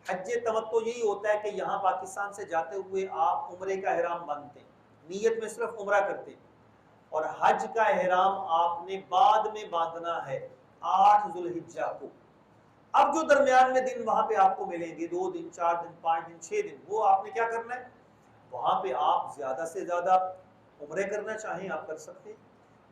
حج تمتع یہی ہوتا ہے کہ یہاں پاکستان سے جاتے ہوئے آپ عمرے کا احرام باندھتے ہیں، نیت میں صرف عمرہ کرتے ہیں، اور حج کا احرام آپ نے بعد میں باندھنا ہے 8 ذو الحجہ کو۔ اب جو درمیان میں دن وہاں پہ آپ کو ملیں گے، 2 دن 4 دن 5 دن 6 دن، وہ آپ نے کیا کرنا ہے، وہاں پہ آپ زیادہ سے زیادہ عمرے کرنا چاہیں آپ کر سکتے ہیں،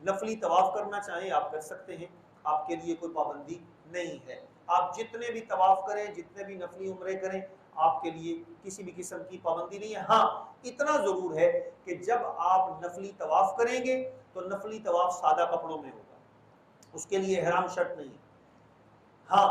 نفلی طواف کرنا چاہیں آپ کر سکتے ہیں، آپ کے لیے کوئی پابندی نہیں ہے۔ آپ جتنے بھی طواف کریں، جتنے بھی نفلی عمرے کریں، آپ کے لیے کسی بھی قسم کی پابندی نہیں ہے۔ ہاں اتنا ضرور ہے کہ جب آپ نفلی طواف کریں گے تو نفلی طواف سادہ کپڑوں میں ہوگا، اس کے لیے احرام شرط نہیں ہے۔ ہاں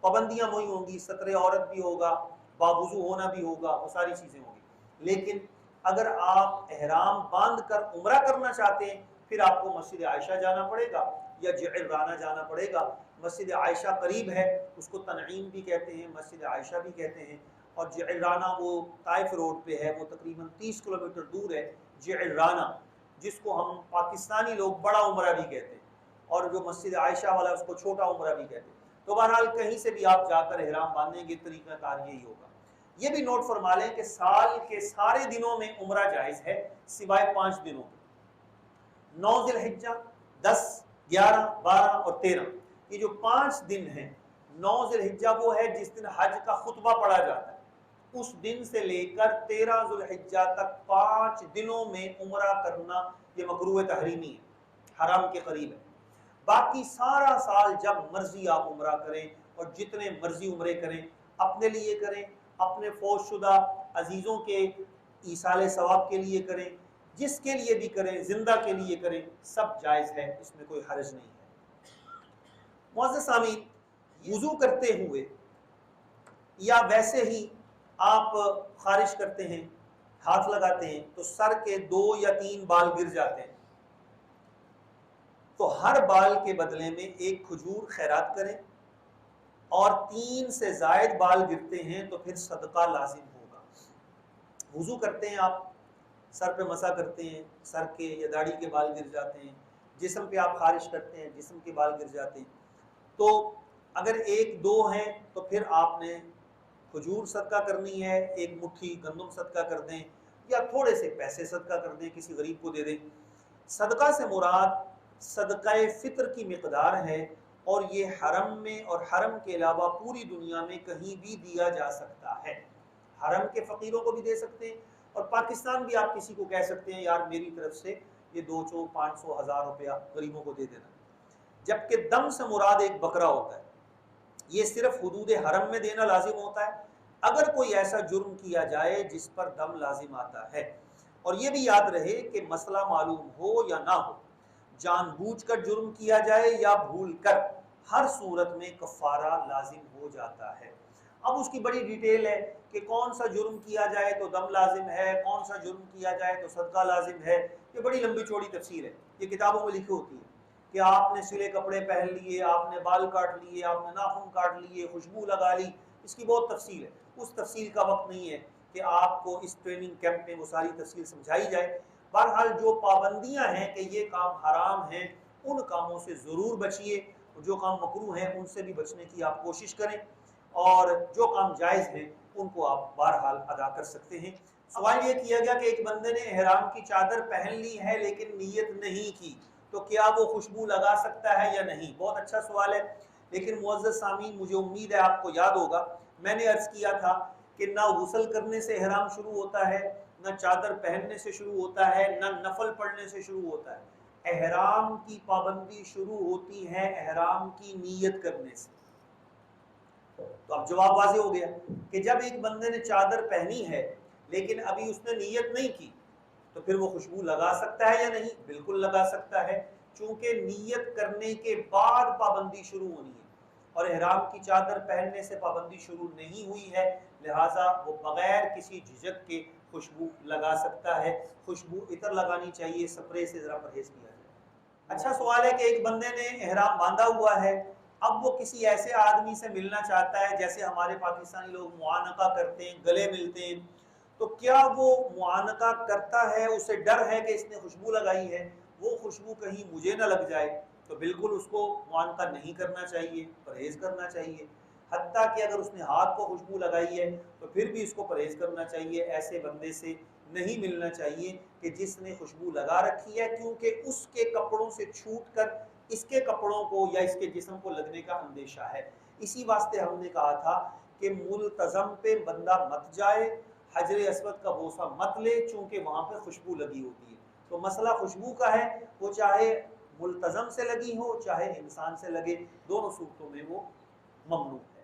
پابندیاں وہی ہوں گی، ستر عورت بھی ہوگا، باوضو ہونا بھی ہوگا، وہ ساری چیزیں ہوں گی، لیکن اگر آپ احرام باندھ کر عمرہ کرنا چاہتے ہیں پھر آپ کو مسجد عائشہ جانا پڑے گا یا جعرانہ جانا پڑے گا۔ مسجد عائشہ قریب ہے، اس کو تنعیم بھی کہتے ہیں، مسجد عائشہ بھی کہتے ہیں، اور جعرانہ وہ طائف روڈ پہ ہے، وہ تقریباً 30 کلومیٹر دور ہے جعرانہ، جس کو ہم پاکستانی لوگ بڑا عمرہ بھی کہتے ہیں، اور جو مسجد عائشہ والا اس کو چھوٹا عمرہ بھی کہتے ہیں۔ تو بہرحال کہیں سے بھی آپ جا کر احرام باندھیں گے، طریقہ کار یہی ہوگا۔ یہ بھی نوٹ فرما لیں کہ سال کے سارے دنوں میں عمرہ جائز ہے سوائے 5 دنوں کے، 9 ذی الحجہ، 10، 11، 12 اور 13۔ یہ جو 5 دن ہیں، 9 ذی الحجہ وہ ہے جس دن حج کا خطبہ پڑھا جاتا ہے، اس دن سے لے کر 13 ذی الحجہ تک 5 دنوں میں عمرہ کرنا یہ مکروہ تحریمی ہے، حرام کے قریب ہے۔ باقی سارا سال جب مرضی آپ عمرہ کریں اور جتنے مرضی عمرے کریں، اپنے لیے کریں، اپنے فوت شدہ عزیزوں کے ایصال ثواب کے لیے کریں، جس کے لیے بھی کریں، زندہ کے لیے کریں، سب جائز ہے، اس میں کوئی حرج نہیں ہے۔ معزز سامعین، وضو کرتے ہوئے یا ویسے ہی آپ خارش کرتے ہیں، ہاتھ لگاتے ہیں تو سر کے 2 یا 3 بال گر جاتے ہیں، تو ہر بال کے بدلے میں ایک کھجور خیرات کریں، اور 3 سے زائد بال گرتے ہیں تو پھر صدقہ لازم ہوگا۔ وضو کرتے ہیں آپ، سر پہ مسح کرتے ہیں، سر کے یا داڑھی کے بال گر جاتے ہیں، جسم پہ آپ خارش کرتے ہیں، جسم کے بال گر جاتے ہیں، تو اگر 1-2 ہیں تو پھر آپ نے کھجور صدقہ کرنی ہے، 1 مٹھی گندم صدقہ کر دیں، یا تھوڑے سے پیسے صدقہ کر دیں، کسی غریب کو دے دیں۔ صدقہ سے مراد صدقہ فطر کی مقدار ہے، اور یہ حرم میں اور حرم کے علاوہ پوری دنیا میں کہیں بھی دیا جا سکتا ہے۔ حرم کے فقیروں کو بھی دے سکتے ہیں، اور پاکستان بھی آپ کسی کو کہہ سکتے ہیں یار میری طرف سے یہ 200، 500، 1000 روپیہ غریبوں کو دے دینا۔ جبکہ دم سے مراد ایک بکرا ہوتا ہے، یہ صرف حدود حرم میں دینا لازم ہوتا ہے، اگر کوئی ایسا جرم کیا جائے جس پر دم لازم آتا ہے۔ اور یہ بھی یاد رہے کہ مسئلہ معلوم ہو یا نہ ہو، جان بوجھ کر جرم کیا جائے یا بھول کر، ہر صورت میں کفارہ لازم ہو جاتا ہے۔ اب اس کی بڑی ڈیٹیل ہے کہ کون سا جرم کیا جائے تو دم لازم ہے، کون سا جرم کیا جائے تو صدقہ لازم ہے، یہ بڑی لمبی چوڑی تفسیر ہے، یہ کتابوں میں لکھی ہوتی ہے کہ آپ نے سلے کپڑے پہن لیے، آپ نے بال کاٹ لیے، آپ نے ناخن کاٹ لیے، خوشبو لگا لی، اس کی بہت تفصیل ہے، اس تفصیل کا وقت نہیں ہے کہ آپ کو اس ٹریننگ کیمپ میں وہ ساری تفصیل سمجھائی جائے۔ بہرحال جو پابندیاں ہیں کہ یہ کام حرام ہیں، ان کاموں سے ضرور بچیے، جو کام مکروہ ہیں ان سے بھی بچنے کی آپ کوشش کریں، اور جو کام جائز ہیں ان کو آپ بہرحال ادا کر سکتے ہیں۔ سوال یہ کیا گیا کہ ایک بندے نے احرام کی چادر پہن لی ہے لیکن نیت نہیں کی، تو کیا وہ خوشبو لگا سکتا ہے یا نہیں؟ بہت اچھا سوال ہے، لیکن معزز سامعین مجھے امید ہے آپ کو یاد ہوگا میں نے عرض کیا تھا کہ نہ غسل کرنے سے احرام شروع ہوتا ہے، نہ چادر پہننے سے شروع ہوتا ہے، نہ نفل پڑھنے سے شروع ہوتا ہے۔ احرام کی پابندی شروع ہوتی ہے احرام کی نیت کرنے سے۔ تو اب جواب واضح ہو گیا کہ جب ایک بندے نے چادر پہنی ہے لیکن ابھی اس نے نیت نہیں کی تو پھر وہ خوشبو لگا سکتا ہے یا نہیں؟ بالکل لگا سکتا ہے، چونکہ نیت کرنے کے بعد پابندی شروع ہونی ہے، اور احرام کی چادر پہننے سے پابندی شروع نہیں ہوئی ہے، لہٰذا وہ بغیر کسی جھجک کے خوشبو لگا سکتا ہے۔ خوشبو عطر لگانی چاہیے، سپرے سے ذرا پرہیز کیا جائے۔ اچھا سوال ہے کہ ایک بندے نے احرام باندھا ہوا ہے، اب وہ کسی ایسے آدمی سے ملنا چاہتا ہے، جیسے ہمارے پاکستانی لوگ معانقہ کرتے ہیں، گلے ملتے ہیں، تو کیا وہ معانقہ کرتا ہے، اسے ڈر ہے کہ اس نے خوشبو لگائی ہے، وہ خوشبو کہیں مجھے نہ لگ جائے، تو بالکل اس کو معانقہ نہیں کرنا چاہیے، پرہیز کرنا چاہیے۔ حتیٰ کہ اگر اس نے ہاتھ کو خوشبو لگائی ہے تو پھر بھی اس کو پرہیز کرنا چاہیے، ایسے بندے سے نہیں ملنا چاہیے کہ جس نے خوشبو لگا رکھی ہے، کیونکہ اس کے کپڑوں سے چھوٹ کر اس کے کپڑوں کو یا اس کے جسم کو لگنے کا اندیشہ ہے۔ اسی واسطے ہم نے کہا تھا کہ ملتزم پہ بندہ مت جائے، حجر اسود کا بوسہ مت لے، چونکہ وہاں پہ خوشبو لگی ہوتی ہے۔ تو مسئلہ خوشبو کا ہے، وہ چاہے ملتزم سے لگی ہو چاہے انسان سے لگے، دونوں صورتوں میں وہ ممنوع ہے۔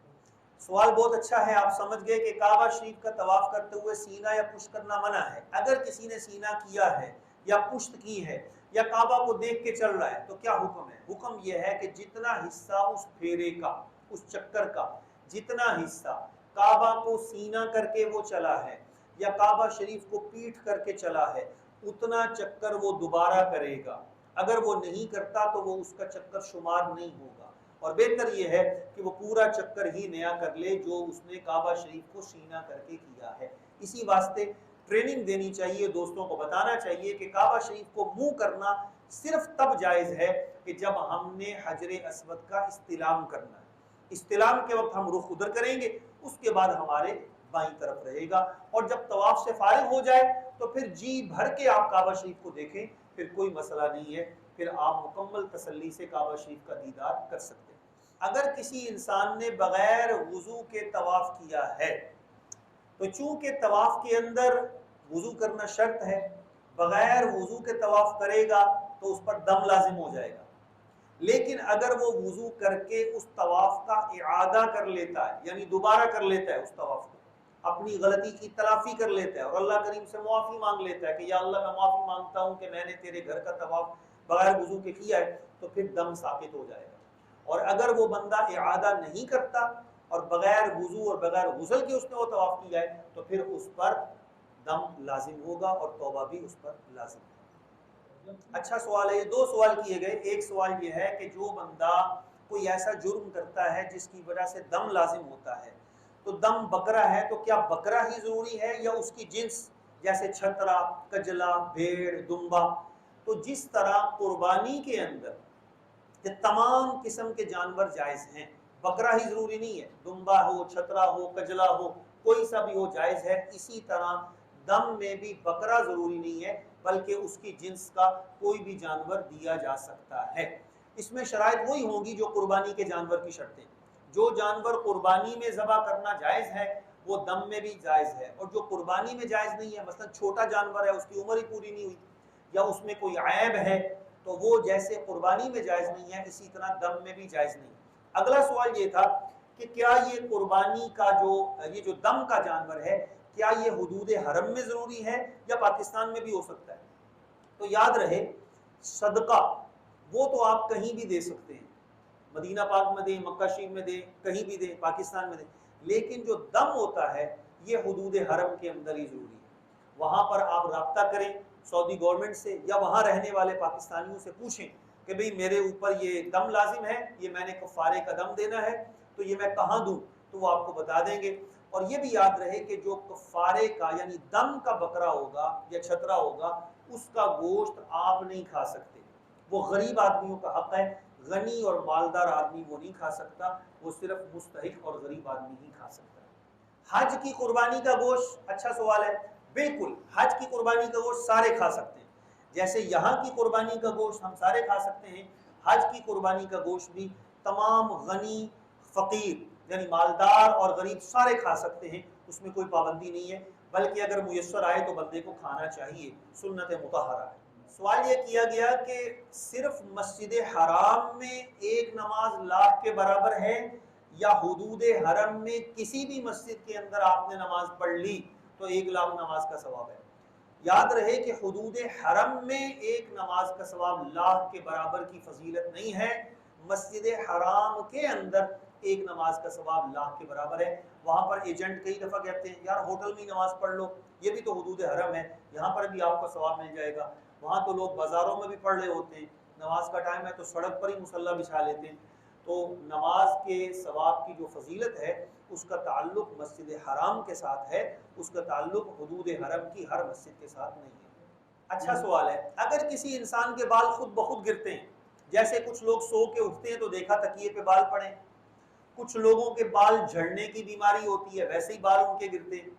سوال بہت اچھا ہے، آپ سمجھ گئے کہ کعبہ شریف کا طواف کرتے ہوئے سینہ یا پشت کرنا منع ہے۔ اگر کسی نے سینہ کیا ہے یا پشت کی ہے یا کعبہ کو دیکھ کے چل رہا ہے تو کیا حکم ہے؟ حکم یہ ہے کہ جتنا حصہ اس پھیرے کا، اس چکر کا جتنا حصہ کعبہ کو سینہ کر کے وہ چلا ہے یا کعبہ شریف کو پیٹھ کر کے چلا ہے، اتنا چکر وہ دوبارہ کرے گا۔ اگر وہ نہیں کرتا تو وہ اس کا چکر شمار نہیں ہوگا، اور بہتر یہ ہے کہ وہ پورا چکر ہی نیا کر لے جو اس نے کعبہ شریف کو سینہ کر کے کیا ہے۔ اسی واسطے ٹریننگ دینی چاہیے، دوستوں کو بتانا چاہیے کہ کعبہ شریف کو منہ کرنا صرف تب جائز ہے کہ جب ہم نے حجر اسود کا استلام کرنا ہے۔ استلام کے وقت ہم رخ ادھر کریں گے، اس کے بعد ہمارے بائیں طرف رہے گا، اور جب طواف سے فارغ ہو جائے تو پھر جی بھر کے آپ کعبہ شریف کو دیکھیں، پھر کوئی مسئلہ نہیں ہے، پھر آپ مکمل تسلی سے کعبہ شریف کا دیدار کر سکتے ہیں۔ اگر کسی انسان نے بغیر وضو کے طواف کیا ہے تو چونکہ طواف کے اندر وضو کرنا شرط ہے، بغیر وضو کے طواف کرے گا تو اس پر دم لازم ہو جائے گا، لیکن اگر وہ وضو کر کے اس طواف کا اعادہ کر لیتا ہے، یعنی دوبارہ کر لیتا ہے اس طواف کو، اپنی غلطی کی تلافی کر لیتا ہے اور اللہ کریم سے معافی مانگ لیتا ہے کہ یا اللہ میں معافی مانگتا ہوں کہ میں نے تیرے گھر کا طواف بغیر وضو کے کیا ہے، تو پھر دم ثابت ہو جائے گا۔ اور اگر وہ بندہ اعادہ نہیں کرتا اور بغیر وضو اور بغیر غسل کے اس نے وہ طواف کیا ہے تو پھر اس پر دم لازم ہوگا اور توبہ بھی اس پر لازم ہے۔ اچھا سوال ہے، یہ دو سوال کیے گئے۔ ایک سوال یہ ہے کہ جو بندہ کوئی ایسا جرم کرتا ہے جس کی وجہ سے دم لازم ہوتا ہے، تو دم بکرا ہے تو کیا بکرا ہی ضروری ہے یا اس کی جنس، جیسے چھترا، کجلا، بھیڑ، دمبا؟ تو جس طرح قربانی کے اندر کہ تمام قسم کے جانور جائز ہیں، بکرا ہی ضروری نہیں ہے، دمبا ہو، چھترا ہو، کجلا ہو، کوئی سا بھی ہو جائز ہے، اسی طرح دم میں بھی بکرا ضروری نہیں ہے بلکہ اس کی جنس کا کوئی بھی جانور دیا جا سکتا ہے۔ اس میں شرائط وہی ہوں گی جو قربانی کے جانور کی شرطیں، جو جانور قربانی میں ذبح کرنا جائز ہے وہ دم میں بھی جائز ہے، اور جو قربانی میں جائز نہیں ہے، مثلا چھوٹا جانور ہے، اس کی عمر ہی پوری نہیں ہوئی یا اس میں کوئی عیب ہے، تو وہ جیسے قربانی میں جائز نہیں ہے اسی طرح دم میں بھی جائز نہیں۔ اگلا سوال یہ تھا کہ کیا یہ قربانی کا یہ جو دم کا جانور ہے کیا یہ حدود حرم میں ضروری ہے یا پاکستان میں بھی ہو سکتا ہے؟ تو یاد رہے صدقہ وہ تو آپ کہیں بھی دے سکتے ہیں، مدینہ پاک میں دیں، مکہ شریف میں دیں، کہیں بھی دیں، پاکستان میں دیں، لیکن جو دم ہوتا ہے یہ حدود حرم کے اندر ہی ضروری ہے۔ وہاں پر آپ رابطہ کریں سعودی گورنمنٹ سے یا وہاں رہنے والے پاکستانیوں سے پوچھیں کہ بھئی میرے اوپر یہ دم لازم ہے، یہ میں نے کفارے کا دم دینا ہے تو یہ میں کہاں دوں، تو وہ آپ کو بتا دیں گے۔ اور یہ بھی یاد رہے کہ جو کفارے کا یعنی دم کا بکرا ہوگا یا چھترا ہوگا اس کا گوشت آپ نہیں کھا سکتے، وہ غریب آدمیوں کا حق ہے، غنی اور مالدار آدمی وہ نہیں کھا سکتا، وہ صرف مستحق اور غریب آدمی ہی کھا سکتا ہے۔ حج کی قربانی کا گوشت، اچھا سوال ہے، بالکل حج کی قربانی کا گوشت سارے کھا سکتے ہیں، جیسے یہاں کی قربانی کا گوشت ہم سارے کھا سکتے ہیں، حج کی قربانی کا گوشت بھی تمام غنی، فقیر یعنی مالدار اور غریب سارے کھا سکتے ہیں، اس میں کوئی پابندی نہیں ہے، بلکہ اگر میسر آئے تو بندے کو کھانا چاہیے، سنت مطہرہ ہے۔ سوال یہ کیا گیا کہ صرف مسجد حرام میں ایک نماز لاکھ کے برابر ہے یا حدود حرم میں کسی بھی مسجد کے اندر آپ نے نماز پڑھ لی تو 1,00,000 نماز کا ثواب ہے؟ یاد رہے کہ حدود حرم میں ایک نماز کا ثواب لاکھ کے برابر کی فضیلت نہیں ہے، مسجد حرام کے اندر ایک نماز کا ثواب لاکھ کے برابر ہے۔ وہاں پر ایجنٹ کئی دفعہ کہتے ہیں یار ہوٹل میں ہی نماز پڑھ لو، یہ بھی تو حدود حرم ہے، یہاں پر بھی آپ کو ثواب مل جائے گا۔ وہاں تو لوگ بازاروں میں بھی پڑھ رہے ہوتے ہیں، نماز کا ٹائم ہے تو سڑک پر ہی مصلی بچھا لیتے ہیں، تو نماز کے ثواب کی جو فضیلت ہے اس کا تعلق مسجد حرام کے ساتھ ہے، اس کا تعلق حدود حرم کی ہر مسجد کے ساتھ نہیں ہے۔ اچھا سوال ہے، اگر کسی انسان کے بال خود بخود گرتے ہیں، جیسے کچھ لوگ سو کے اٹھتے ہیں تو دیکھا تکیے پہ بال پڑے، کچھ لوگوں کے بال جھڑنے کی بیماری ہوتی ہے، ویسے ہی بال ان کے گرتے ہیں۔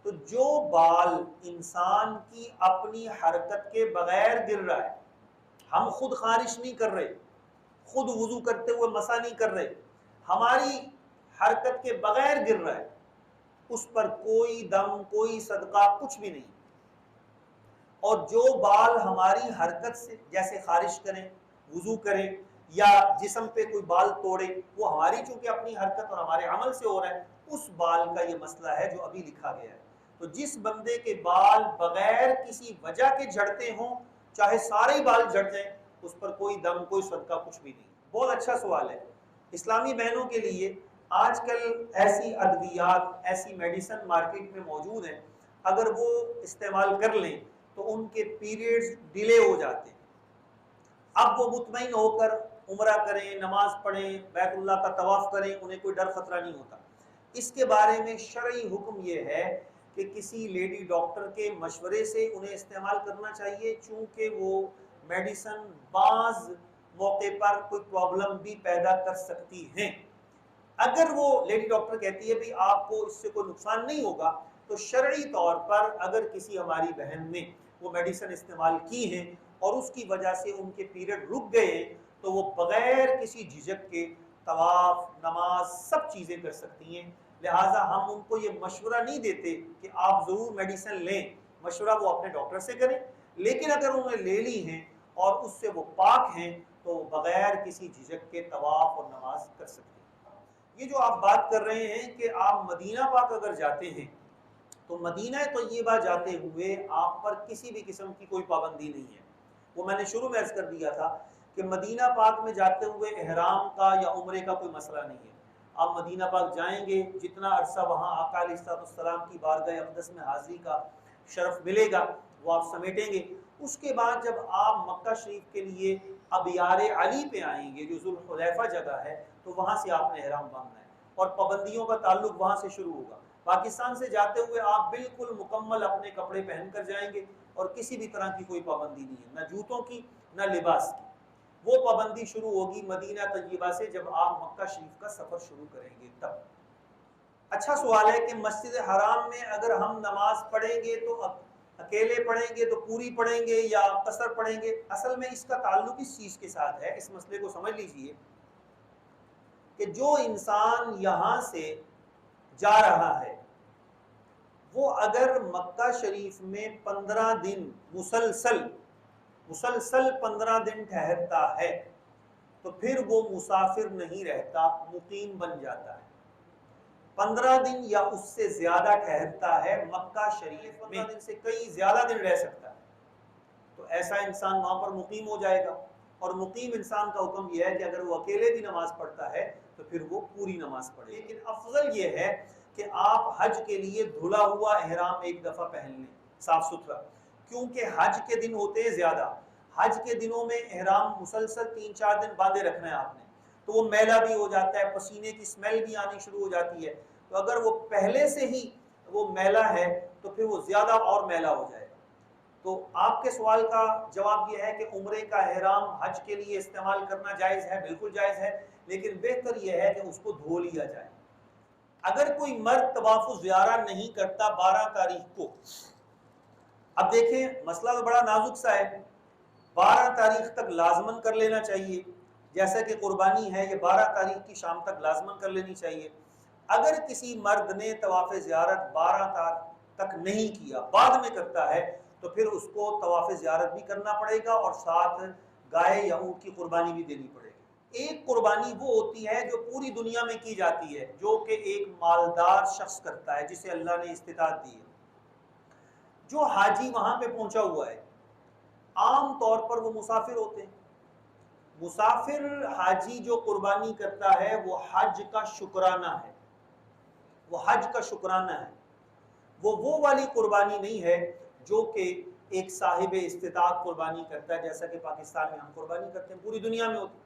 تو جو بال انسان کی اپنی حرکت کے بغیر گر رہا ہے، ہم خود خارش نہیں کر رہے، خود وضو کرتے ہوئے مسا نہیں کر رہے، ہماری حرکت کے بغیر گر رہا ہے، اس پر کوئی دم، کوئی صدقہ، کچھ بھی نہیں۔ اور جو بال ہماری حرکت سے، جیسے خارش کریں، وضو کریں، یا جسم پہ کوئی بال توڑے، وہ ہماری چونکہ اپنی حرکت اور ہمارے عمل سے ہو رہا ہے، اس بال کا یہ مسئلہ ہے جو ابھی لکھا گیا ہے۔ تو جس بندے کے بال بغیر کسی وجہ کے جھڑتے ہوں، چاہے سارے ہی بال جھڑ جائیں، اس پر کوئی دم، کوئی صدقہ، کچھ بھی نہیں۔ بہت اچھا سوال ہے۔ اسلامی بہنوں کے لیے آج کل ایسی ادویات، ایسی میڈیسن مارکیٹ میں موجود ہیں، اگر وہ استعمال کر لیں تو ان کے پیریڈز ڈیلے ہو جاتے ہیں۔ اب وہ مطمئن ہو کر عمرہ کریں، نماز پڑھیں، بیت اللہ کا طواف کریں، انہیں کوئی ڈر خطرہ نہیں ہوتا۔ اس کے بارے میں شرعی حکم یہ ہے کہ کسی لیڈی ڈاکٹر کے مشورے سے انہیں استعمال کرنا چاہیے، چونکہ وہ میڈیسن بعض موقع پر کوئی پرابلم بھی پیدا کر سکتی ہیں۔ اگر وہ لیڈی ڈاکٹر کہتی ہے بھی آپ کو اس سے کوئی نقصان نہیں ہوگا، تو شرعی طور پر اگر کسی ہماری بہن نے وہ میڈیسن استعمال کی ہیں اور اس کی وجہ سے ان کے پیریڈ رک گئے ہیں، تو وہ بغیر کسی جھجک کے طواف، نماز، سب چیزیں کر سکتی ہیں۔ لہٰذا ہم ان کو یہ مشورہ نہیں دیتے کہ آپ ضرور میڈیسن لیں، مشورہ وہ اپنے ڈاکٹر سے کریں، لیکن اگر انہوں نے لے لی ہیں اور اس سے وہ پاک ہیں تو بغیر کسی جھجک کے طواف اور نماز کر سکتے ہیں۔ یہ جو آپ بات کر رہے ہیں کہ آپ مدینہ پاک اگر جاتے ہیں تو مدینہ طیبہ جاتے ہوئے آپ پر کسی بھی قسم کی کوئی پابندی نہیں ہے۔ وہ میں نے شروع میں عرض کر دیا تھا کہ مدینہ پاک میں جاتے ہوئے احرام کا یا عمرے کا کوئی مسئلہ نہیں ہے۔ آپ مدینہ پاک جائیں گے، جتنا عرصہ وہاں آقا علیہ الصلوۃ والسلام کی بارگاہ اقدس میں حاضری کا شرف ملے گا وہ آپ سمیٹیں گے۔ اس کے بعد جب آپ مکہ شریف کے لیے ابیار علی پہ آئیں گے، جو ذوالحلیفہ جگہ ہے، تو وہاں سے آپ نے احرام باندھنا ہے اور پابندیوں کا تعلق وہاں سے شروع ہوگا۔ پاکستان سے جاتے ہوئے آپ بالکل مکمل اپنے کپڑے پہن کر جائیں گے اور کسی بھی طرح کی کوئی پابندی نہیں ہے، نہ جوتوں کی نہ لباس کی۔ وہ پابندی شروع ہوگی مدینہ طیبہ سے جب آپ مکہ شریف کا سفر شروع کریں گے تب۔ اچھا سوال ہے کہ مسجد حرام میں اگر ہم نماز پڑھیں گے تو اکیلے پڑھیں گے تو پوری پڑھیں گے یا قصر پڑھیں گے؟ اصل میں اس کا تعلق اس چیز کے ساتھ ہے، اس مسئلے کو سمجھ لیجئے کہ جو انسان یہاں سے جا رہا ہے وہ اگر مکہ شریف میں 15 دن مسلسل 15 دن ٹھہرتا ہے تو پھر وہ مسافر نہیں رہتا، مقیم بن جاتا ہے۔ 15 دن یا اس سے زیادہ ٹھہرتا ہے مکہ شریف میں، 15 دن سے کئی زیادہ دن رہ سکتا ہے، تو ایسا انسان وہاں پر مقیم ہو جائے گا۔ اور مقیم انسان کا حکم یہ ہے کہ اگر وہ اکیلے بھی نماز پڑھتا ہے تو پھر وہ پوری نماز پڑھے۔ لیکن افضل یہ ہے کہ آپ حج کے لیے دھلا ہوا احرام ایک دفعہ پہن لیں، صاف ستھرا، کیونکہ حج کے دن ہوتے ہیں زیادہ۔ حج کے دنوں میں احرام مسلسل 3-4 دن باندھے رکھنا ہے آپ نے، تو وہ میلا بھی ہو جاتا ہے، پسینے کی اسمیل بھی آنی شروع ہو جاتی ہے۔ تو اگر وہ پہلے سے ہی وہ میلا ہے تو پھر وہ زیادہ اور میلا ہو جائے گا۔ تو آپ کے سوال کا جواب یہ ہے کہ عمرے کا احرام حج کے لیے استعمال کرنا جائز ہے، بالکل جائز ہے، لیکن بہتر یہ ہے کہ اس کو دھو لیا جائے۔ اگر کوئی مرد طواف الزیارہ نہیں کرتا 12 تاریخ کو، اب دیکھیں مسئلہ تو بڑا نازک سا ہے، 12 تاریخ تک لازماً کر لینا چاہیے، جیسا کہ قربانی ہے یہ 12 تاریخ کی شام تک لازماً کر لینی چاہیے۔ اگر کسی مرد نے طواف زیارت 12 تاریخ تک نہیں کیا، بعد میں کرتا ہے، تو پھر اس کو طواف زیارت بھی کرنا پڑے گا اور ساتھ گائے یا اونٹ کی قربانی بھی دینی پڑے گی۔ ایک قربانی وہ ہوتی ہے جو پوری دنیا میں کی جاتی ہے، جو کہ ایک مالدار شخص کرتا ہے جسے اللہ نے استطاعت دی ہے۔ جو حاجی وہاں پہ پہنچا ہوا ہے عام طور پر وہ مسافر ہوتے ہیں۔ مسافر حاجی جو قربانی کرتا ہے وہ حج کا شکرانہ ہے، وہ حج کا شکرانہ ہے، وہ والی قربانی نہیں ہے جو کہ ایک صاحب استطاعت قربانی کرتا ہے، جیسا کہ پاکستان میں ہم قربانی کرتے ہیں، پوری دنیا میں ہوتی ہے۔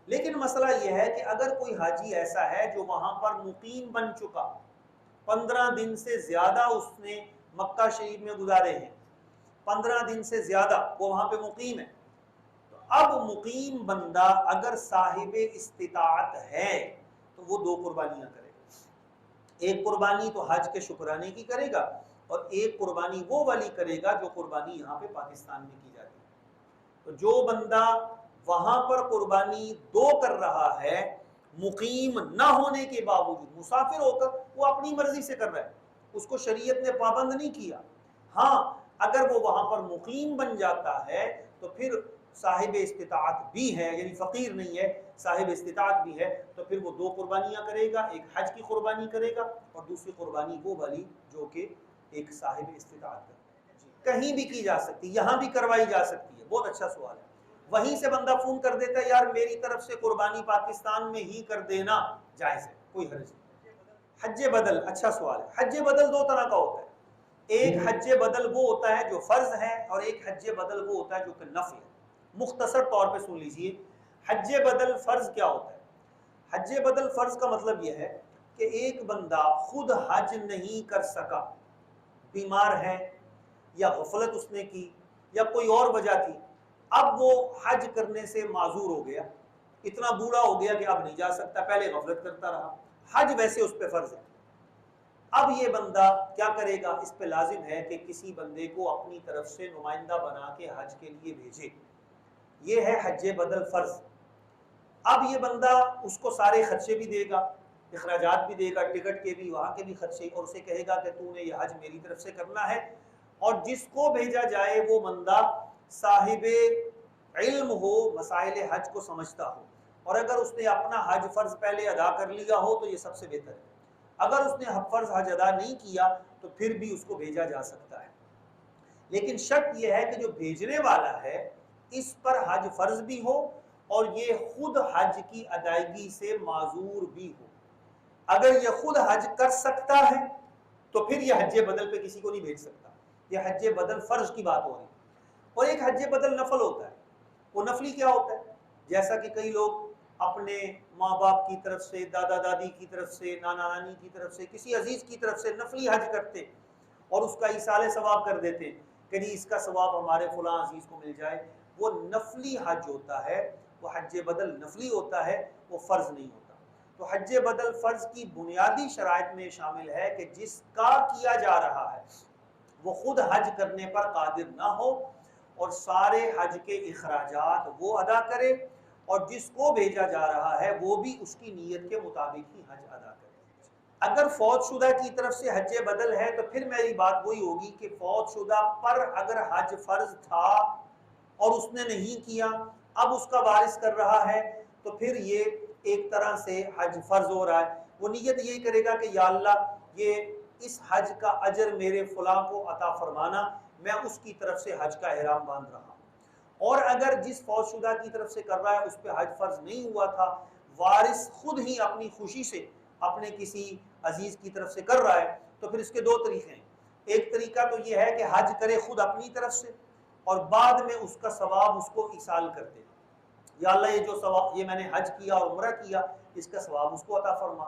لیکن مسئلہ یہ ہے کہ اگر کوئی حاجی ایسا ہے جو وہاں پر مقیم بن چکا، 15 دن سے زیادہ اس نے مکہ شریف میں گزارے ہیں، 15 دن سے زیادہ وہ وہاں پہ مقیم ہے، تو اب مقیم بندہ اگر صاحب استطاعت ہے تو وہ 2 قربانیاں کرے گا، ایک قربانی تو حج کے شکرانے کی کرے گا اور ایک قربانی وہ والی کرے گا جو قربانی یہاں پہ پاکستان میں کی جاتی ہے۔ تو جو بندہ وہاں پر قربانی 2 کر رہا ہے مقیم نہ ہونے کے باوجود، مسافر ہو کر، وہ اپنی مرضی سے کر رہا ہے، اس کو شریعت نے پابند نہیں کیا۔ ہاں اگر وہ وہاں پر مقیم بن جاتا ہے تو پھر صاحب استطاعت بھی ہے، یعنی فقیر نہیں ہے، صاحب استطاعت بھی ہے، تو پھر وہ 2 قربانیاں کرے گا، ایک حج کی قربانی کرے گا اور دوسری قربانی وہ والی جو کہ ایک صاحب استطاعت ہے۔ کہیں بھی کی جا سکتی، یہاں بھی کروائی جا سکتی ہے۔ بہت اچھا سوال ہے۔ وہیں سے بندہ فون کر دیتا ہے یار میری طرف سے قربانی پاکستان میں ہی کر دینا، جائز ہے، کوئی حرج نہیں۔ حج بدل، اچھا سوال ہے۔ حج بدل 2 طرح کا ہوتا ہے، ایک حج بدل وہ ہوتا ہے جو فرض ہے اور ایک حج بدل وہ ہوتا ہے جو کہ نفل ہے۔ مختصر طور پہ سن لیجئے، حج بدل فرض کیا ہوتا ہے؟ حج بدل فرض کا مطلب یہ ہے کہ ایک بندہ خود حج نہیں کر سکا، بیمار ہے یا غفلت اس نے کی یا کوئی اور وجہ تھی، اب وہ حج کرنے سے معذور ہو گیا، اتنا بوڑھا ہو گیا کہ اب نہیں جا سکتا، پہلے غفلت کرتا رہا، حج ویسے اس پہ فرض ہے۔ اب یہ بندہ کیا کرے گا؟ اس پہ لازم ہے کہ کسی بندے کو اپنی طرف سے نمائندہ بنا کے حج کے لیے بھیجے، یہ ہے حج بدل فرض۔ اب یہ بندہ اس کو سارے خرچے بھی دے گا، اخراجات بھی دے گا، ٹکٹ کے بھی، وہاں کے بھی خرچے، اور اسے کہے گا کہ تو نے یہ حج میری طرف سے کرنا ہے، اور جس کو بھیجا جائے وہ بندہ صاحب علم ہو، مسائل حج کو سمجھتا ہو، اور اگر اس نے اپنا حج فرض پہلے ادا کر لیا ہو تو یہ سب سے بہتر ہے۔ اگر اس نے فرض حج ادا نہیں کیا تو پھر بھی اس کو بھیجا جا سکتا ہے، لیکن شرط یہ ہے کہ جو بھیجنے والا ہے اس پر حج فرض بھی ہو اور یہ خود حج کی ادائیگی سے معذور بھی ہو۔ اگر یہ خود حج کر سکتا ہے تو پھر یہ حج بدل پہ کسی کو نہیں بھیج سکتا، یہ حج بدل فرض کی بات ہو رہی ہے۔ اور ایک حج بدل نفل ہوتا ہے، وہ نفلی کیا ہوتا ہے؟ جیسا کہ کئی لوگ اپنے ماں باپ کی طرف سے، دادا دادی کی طرف سے، نانا نانی کی طرف سے، کسی عزیز کی طرف سے نفلی حج کرتے اور اس کا ایصال ثواب کر دیتے کہ نہیں اس کا ثواب ہمارے فلاں عزیز کو مل جائے، وہ نفلی حج ہوتا ہے، وہ حج بدل نفلی ہوتا ہے، وہ فرض نہیں ہوتا۔ تو حج بدل فرض کی بنیادی شرائط میں شامل ہے کہ جس کا کیا جا رہا ہے وہ خود حج کرنے پر قادر نہ ہو اور سارے حج کے اخراجات وہ ادا کرے، اور جس کو بھیجا جا رہا ہے وہ بھی اس کی نیت کے مطابق ہی حج ادا کرے۔ اگر فوت شدہ کی طرف سے حج بدل ہے تو پھر میری بات وہی ہوگی کہ فوت شدہ پر اگر حج فرض تھا اور اس نے نہیں کیا، اب اس کا وارث کر رہا ہے، تو پھر یہ ایک طرح سے حج فرض ہو رہا ہے۔ وہ نیت یہی کرے گا کہ یا اللہ یہ اس حج کا اجر میرے فلاں کو عطا فرمانا، میں اس کی طرف سے حج کا احرام باندھ رہا ہوں۔ اور اگر جس فوت شدہ کی طرف سے کر رہا ہے اس پہ حج فرض نہیں ہوا تھا، وارث خود ہی اپنی خوشی سے اپنے کسی عزیز کی طرف سے کر رہا ہے، تو پھر اس کے 2 طریقے ہیں۔ ایک طریقہ تو یہ ہے کہ حج کرے خود اپنی طرف سے اور بعد میں اس کا ثواب اس کو ایصال کر دے، یا اللہ یہ جو ثواب، یہ میں نے حج کیا اور عمرہ کیا، اس کا ثواب اس کو عطا فرما۔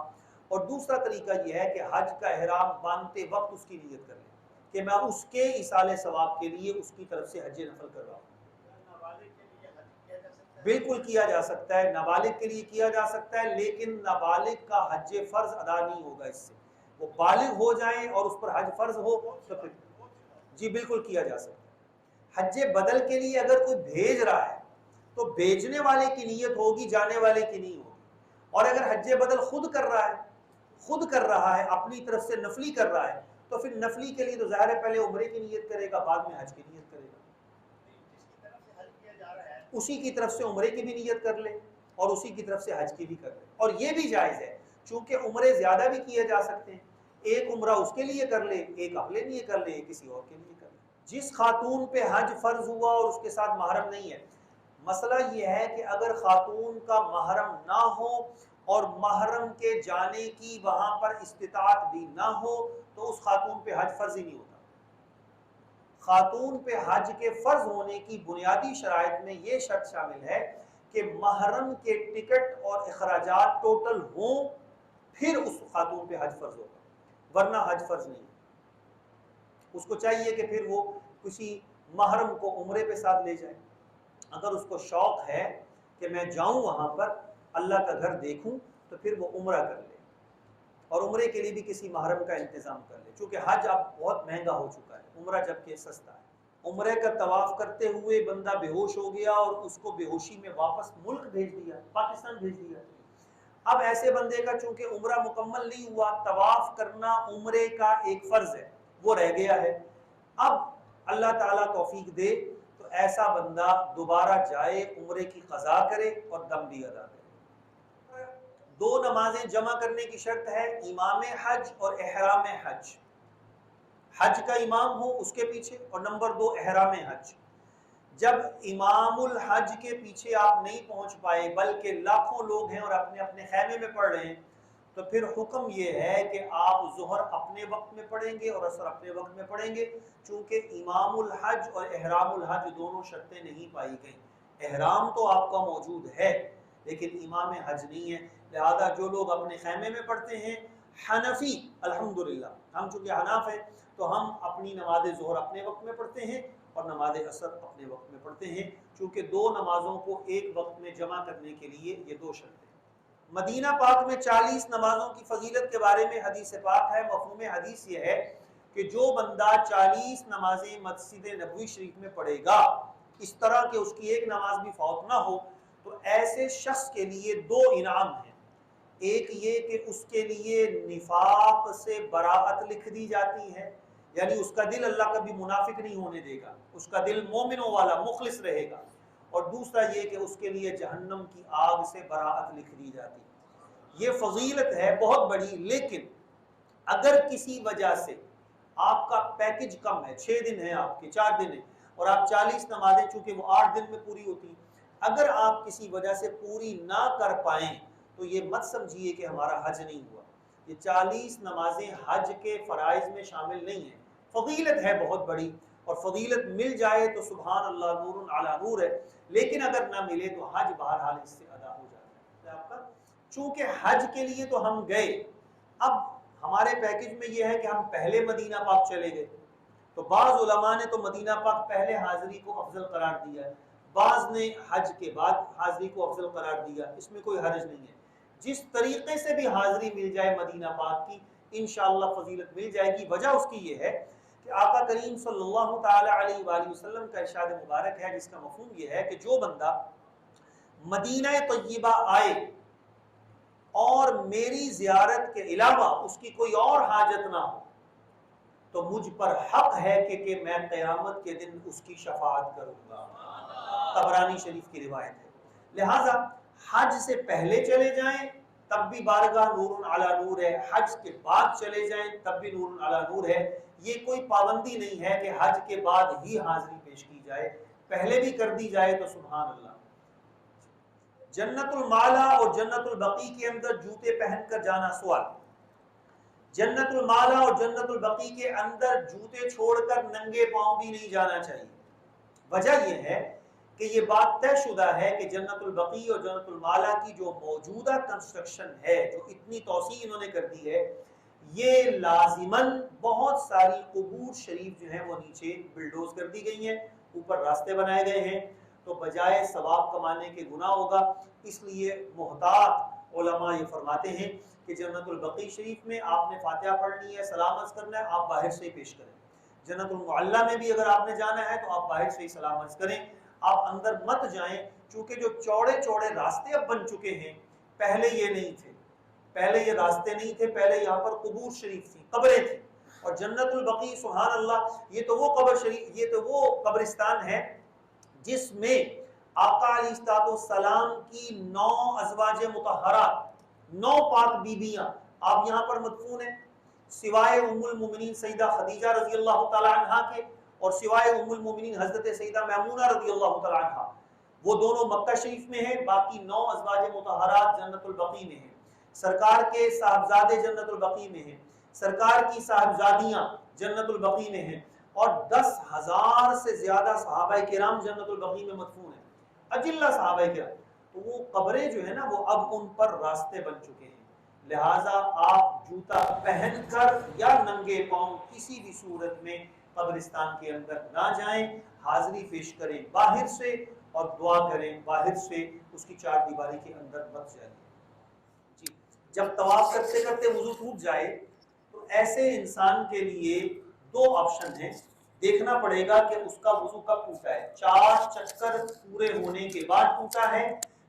اور دوسرا طریقہ یہ ہے کہ حج کا احرام باندھتے وقت اس کی نیت کر لے کہ میں اس کے ایصال ثواب کے لیے اس کی طرف سے حج نفل کر رہا ہوں۔ بالکل کیا جا سکتا ہے، نابالغ کے لیے کیا جا سکتا ہے، لیکن نابالغ کا حج فرض ادا نہیں ہوگا اس سے، وہ بالغ ہو جائیں اور اس پر حج فرض ہو تو پھر جی بالکل کیا جا سکتا ہے۔ حج بدل کے لیے اگر کوئی بھیج رہا ہے تو بھیجنے والے کی نیت ہوگی، جانے والے کی نہیں ہوگی، اور اگر حج بدل خود کر رہا ہے اپنی طرف سے نفلی کر رہا ہے تو پھر نفلی کے لیے تو ظاہر ہے پہلے عمرے کی نیت کرے گا، بعد میں حج کی نیت کرے گا۔ اسی کی طرف سے عمرے کی بھی نیت کر لے اور اسی کی طرف سے حج کی بھی کر لے، اور یہ بھی جائز ہے چونکہ عمرے زیادہ بھی کیے جا سکتے ہیں، ایک عمرہ اس کے لیے کر لے، ایک اپنے لیے کر لے، کسی اور کے لیے کر لے۔ جس خاتون پہ حج فرض ہوا اور اس کے ساتھ محرم نہیں ہے، مسئلہ یہ ہے کہ اگر خاتون کا محرم نہ ہو اور محرم کے جانے کی وہاں پر استطاعت بھی نہ ہو تو اس خاتون پہ حج فرض ہی نہیں ہوتا۔ خاتون پہ حج کے فرض ہونے کی بنیادی شرائط میں یہ شرط شامل ہے کہ محرم کے ٹکٹ اور اخراجات ٹوٹل ہوں، پھر اس خاتون پہ حج فرض ہوگا، ورنہ حج فرض نہیں۔ اس کو چاہیے کہ پھر وہ کسی محرم کو عمرے پہ ساتھ لے جائے، اگر اس کو شوق ہے کہ میں جاؤں وہاں پر اللہ کا گھر دیکھوں تو پھر وہ عمرہ کر لے، اور عمرے کے لیے بھی کسی محرم کا انتظام کر لے، چونکہ حج اب بہت مہنگا ہو چکا ہے، عمرہ جبکہ سستا ہے۔ عمرے کا طواف کرتے ہوئے بندہ بے ہوش ہو گیا اور اس کو بے ہوشی میں واپس ملک بھیج دیا، پاکستان بھیج دیا۔ اب ایسے بندے کا چونکہ عمرہ مکمل نہیں ہوا، طواف کرنا عمرے کا ایک فرض ہے، وہ رہ گیا ہے۔ اب اللہ تعالیٰ توفیق دے تو ایسا بندہ دوبارہ جائے، عمرے کی قضا کرے اور دم بھی ادا کرے۔ دو نمازیں جمع کرنے کی شرط ہے، امام حج اور احرام حج۔ حج کا امام ہو اس کے پیچھے، اور نمبر 2 احرام حج۔ جب امام الحج کے پیچھے آپ نہیں پہنچ پائے بلکہ لاکھوں لوگ ہیں اور اپنے اپنے خیمے میں پڑھ رہے ہیں، تو پھر حکم یہ ہے کہ آپ ظہر اپنے وقت میں پڑھیں گے اور عصر اپنے وقت میں پڑھیں گے، چونکہ امام الحج اور احرام الحج دونوں شرطیں نہیں پائی گئیں۔ احرام تو آپ کا موجود ہے لیکن امام حج نہیں ہے، لہذا جو لوگ اپنے خیمے میں پڑھتے ہیں، حنفی الحمدللہ ہم چونکہ حناف ہیں تو ہم اپنی نماز ظہر اپنے وقت میں پڑھتے ہیں اور نماز عصر اپنے وقت میں پڑھتے ہیں، چونکہ دو نمازوں کو ایک وقت میں جمع کرنے کے لیے یہ دو شرطیں۔ مدینہ پاک میں 40 نمازوں کی فضیلت کے بارے میں حدیث پاک ہے، مفہوم حدیث یہ ہے کہ جو بندہ 40 نمازیں مسجد نبوی شریف میں پڑھے گا، اس طرح کہ اس کی ایک نماز بھی فوت نہ ہو، تو ایسے شخص کے لیے 2 انعام ہیں۔ ایک یہ کہ اس کے لیے نفاق سے براءت لکھ دی جاتی ہے، یعنی اس کا دل اللہ کبھی منافق نہیں ہونے دے گا، اس کا دل مومنوں والا مخلص رہے گا، اور دوسرا یہ کہ اس کے لیے جہنم کی آگ سے براءت لکھ دی جاتی ہے۔ یہ فضیلت ہے بہت بڑی، لیکن اگر کسی وجہ سے آپ کا پیکج کم ہے، 6 دن ہیں آپ کے، 4 دن ہیں، اور آپ 40 نمازیں چونکہ وہ 8 دن میں پوری ہوتی ہیں، اگر آپ کسی وجہ سے پوری نہ کر پائیں تو یہ مت سمجھیے کہ ہمارا حج نہیں ہوا۔ یہ 40 نمازیں حج کے فرائض میں شامل نہیں ہیں، فضیلت ہے بہت بڑی، اور فضیلت مل جائے تو سبحان اللہ نور علی نور ہے، لیکن اگر نہ ملے تو حج بہرحال اس سے ادا ہو جاتا ہے آپ کا۔ چونکہ حج کے لیے تو ہم گئے، اب ہمارے پیکج میں یہ ہے کہ ہم پہلے مدینہ پاک چلے گئے، تو بعض علماء نے تو مدینہ پاک پہلے حاضری کو افضل قرار دیا ہے، بعض نے حج کے بعد حاضری کو افضل قرار دیا، اس میں کوئی حرج نہیں ہے۔ جس طریقے سے بھی حاضری مل جائے مدینہ پاک کی، انشاءاللہ فضیلت مل جائے گی۔ وجہ اس کی یہ ہے کہ آقا کریم صلی اللہ تعالی علیہ وآلہ وسلم کا ارشاد مبارک ہے، جس کا مفہوم یہ ہے کہ جو بندہ مدینہ طیبہ آئے اور میری زیارت کے علاوہ اس کی کوئی اور حاجت نہ ہو، تو مجھ پر حق ہے کہ میں قیامت کے دن اس کی شفاعت کروں گا۔ طبرانی شریف کی روایت ہے۔ لہٰذا حج سے پہلے چلے جائیں تب بھی بارگاہ نور علی نور ہے، حج کے بعد چلے جائیں تب بھی نور علی نور ہے۔ یہ کوئی پابندی نہیں ہے کہ حج کے بعد ہی حاضری پیش کی جائے، پہلے بھی کر دی جائے تو سبحان اللہ۔ جنت المالا اور جنت البقیع کے اندر جوتے پہن کر جانا، سوال، جنت المالا اور جنت البقیع کے اندر جوتے چھوڑ کر ننگے پاؤں بھی نہیں جانا چاہیے۔ وجہ یہ ہے کہ یہ بات طے شدہ ہے کہ جنت البقیع اور جنت المالا کی جو موجودہ کنسٹرکشن ہے، جو اتنی توسیع انہوں نے کر دی ہے، یہ لازماً بہت ساری قبور شریف جو ہیں وہ نیچے بلڈوز کر دی گئی ہیں، اوپر راستے بنائے گئے ہیں، تو بجائے ثواب کمانے کے گناہ ہوگا۔ اس لیے محتاط علماء یہ فرماتے ہیں کہ جنت البقیع شریف میں آپ نے فاتحہ پڑھنی ہے، سلام عرض کرنا ہے، آپ باہر سے ہی پیش کریں۔ جنت المعلیٰ میں بھی اگر آپ نے جانا ہے تو آپ باہر سے ہی سلام عرض کریں، آپ اندر مت جائیں، چونکہ جو چوڑے چوڑے راستے اب بن چکے ہیں، پہلے یہ نہیں تھے، پہلے یہ راستے نہیں تھے، پہلے یہاں پر قبور شریف تھی، قبریں تھیں، اور جنت البقیع سبحان اللہ یہ تو وہ قبر شریف، یہ تو وہ قبرستان ہے جس میں آقا علیہ السلام کی 9 ازواج مطہرات، 9 پاک بیبیاں آپ یہاں پر مدفون ہیں، سوائے ام المومنین سیدہ خدیجہ رضی اللہ تعالی عنہا کے، اور سوائے ام المومنین حضرت سیدہ میمونہ رضی اللہ تعالی عنہا، وہ دونوں مکہ شریف میں ہیں، باقی 9 ازواج مطہرات جنت البقیع میں ہیں۔ سرکار کے صاحبزادے جنت البقیع میں ہیں، سرکار کی صاحبزادیاں جنت البقیع میں ہیں، اور 10,000 سے زیادہ صحابہ کرام جنت البقیع میں مدفون ہیں، اجلہ صحابہ کرام۔ تو وہ قبریں جو ہیں نا، وہ اب ان پر راستے بن چکے ہیں، لہٰذا آپ جوتا پہن کر یا ننگے پاؤں کسی بھی صورت میں قبرستان کے اندر نہ جائیں، حاضری پیش کریں باہر سے اور دعا کریں باہر سے، اس کی 4 دیواری کے اندر مت جائیں۔ جی جب طواف کرتے کرتے وضو ٹوٹ جائے تو ایسے انسان کے لیے دو آپشن ہیں، دیکھنا پڑے گا کہ اس کا وضو کب ٹوٹا ہے، 4 چکر پورے ہونے کے بعد ٹوٹا ہے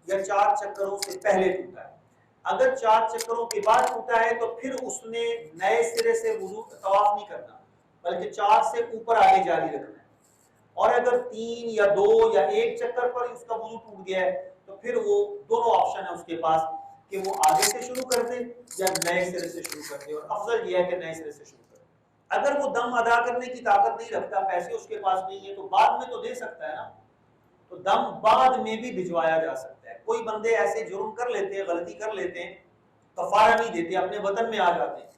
یا 4 چکروں سے پہلے ٹوٹا ہے۔ اگر 4 چکروں کے بعد ٹوٹا ہے تو پھر اس نے نئے سرے سے وضو طواف نہیں کرنا بلکہ 4 سے اوپر آگے جاری رکھنا ہے، اور اگر 3 یا 2 یا 1 چکر پر اس کا وضو ٹوٹ گیا ہے تو پھر وہ دونوں آپشن ہے اس کے پاس کہ وہ آگے سے شروع کر دے یا نئے سرے سے شروع کر دے، اور افضل یہ ہے کہ نئے سرے سے شروع کر دے۔ اگر وہ دم ادا کرنے کی طاقت نہیں رکھتا، پیسے اس کے پاس نہیں ہے، تو بعد میں تو دے سکتا ہے نا، تو دم بعد میں بھی بھجوایا جا سکتا ہے۔ کوئی بندے ایسے جرم کر لیتے ہیں، غلطی کر لیتے ہیں، کفارہ نہیں دیتے، اپنے وطن میں آ جاتے ہیں،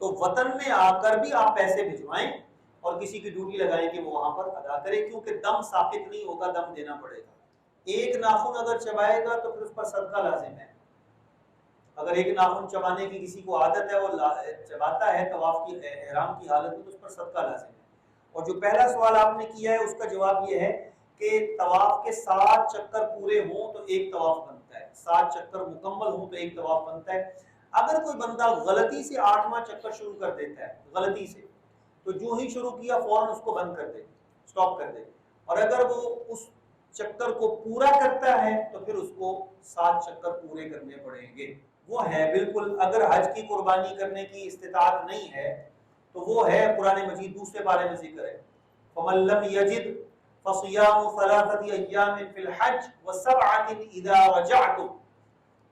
تو وطن میں آ کر بھی آپ پیسے بھجوائیں اور کسی کی ڈیوٹی لگائیں کہ وہ وہاں پر ادا کرے، کیونکہ دم ثابت نہیں ہوگا، دم دینا پڑے گا۔ ایک ناخن اگر چبائے گا تو پھر اس پر صدقہ لازم ہے۔ اگر ایک ناخن چبانے کی کسی کو عادت ہے، وہ چباتا ہے طواف کی احرام کی حالت میں، تو اس پر صدقہ لازم ہے۔ اور جو پہلا سوال آپ نے کیا ہے اس کا جواب یہ ہے کہ طواف کے 7 چکر پورے ہوں تو ایک طواف بنتا ہے، 7 چکر مکمل ہوں تو ایک طواف بنتا ہے۔ اگر کوئی بندہ غلطی سے 8واں چکر شروع کر دیتا ہے، غلطی سے، تو جو ہی شروع کیا فوراً اس کو بند کر دے، سٹاپ کر دے، اور اگر وہ اس چکر کو پورا کرتا ہے تو پھر اس کو 7 چکر پورے کرنے پڑیں گے۔ وہ ہے بالکل، اگر حج کی قربانی کرنے کی استطاعت نہیں ہے تو وہ ہے قرآن مجید دوسرے بارے میں ذکر ہے، فَمَن لَّمْ يَجِدْ فَصِيَامُ ثَلَاثَةِ أَيَّامٍ فِي الْحَجِّ وَسَبْعَةٍ إِذَا رَجَعْتُمْ۔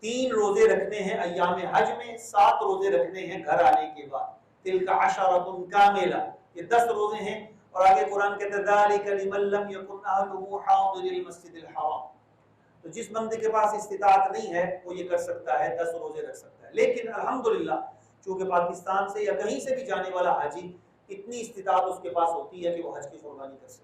3 روزے رکھنے ہیں ایام حج میں، 7 روزے رکھنے ہیں گھر آنے کے بعد، تِلْكَ عَشَرَةٌ كَامِلَةٌ، یہ 10 روزے ہیں۔ اور آگے قرآن کہتا ہے ذَلِكَ لِمَن لَّمْ يَكُنْ أَهْلُهُ حَاضِرِي الْمَسْجِدِ الْحَرَامِ۔ تو جس بندے کے پاس استطاعت نہیں ہے وہ یہ کر سکتا ہے، 10 روزے رکھ سکتا ہے۔ لیکن الحمدللہ چونکہ پاکستان سے یا کہیں سے بھی جانے والا حاجی اتنی استطاعت اس کے پاس ہوتی ہے کہ وہ حج کی قربانی کر سکتا ہے۔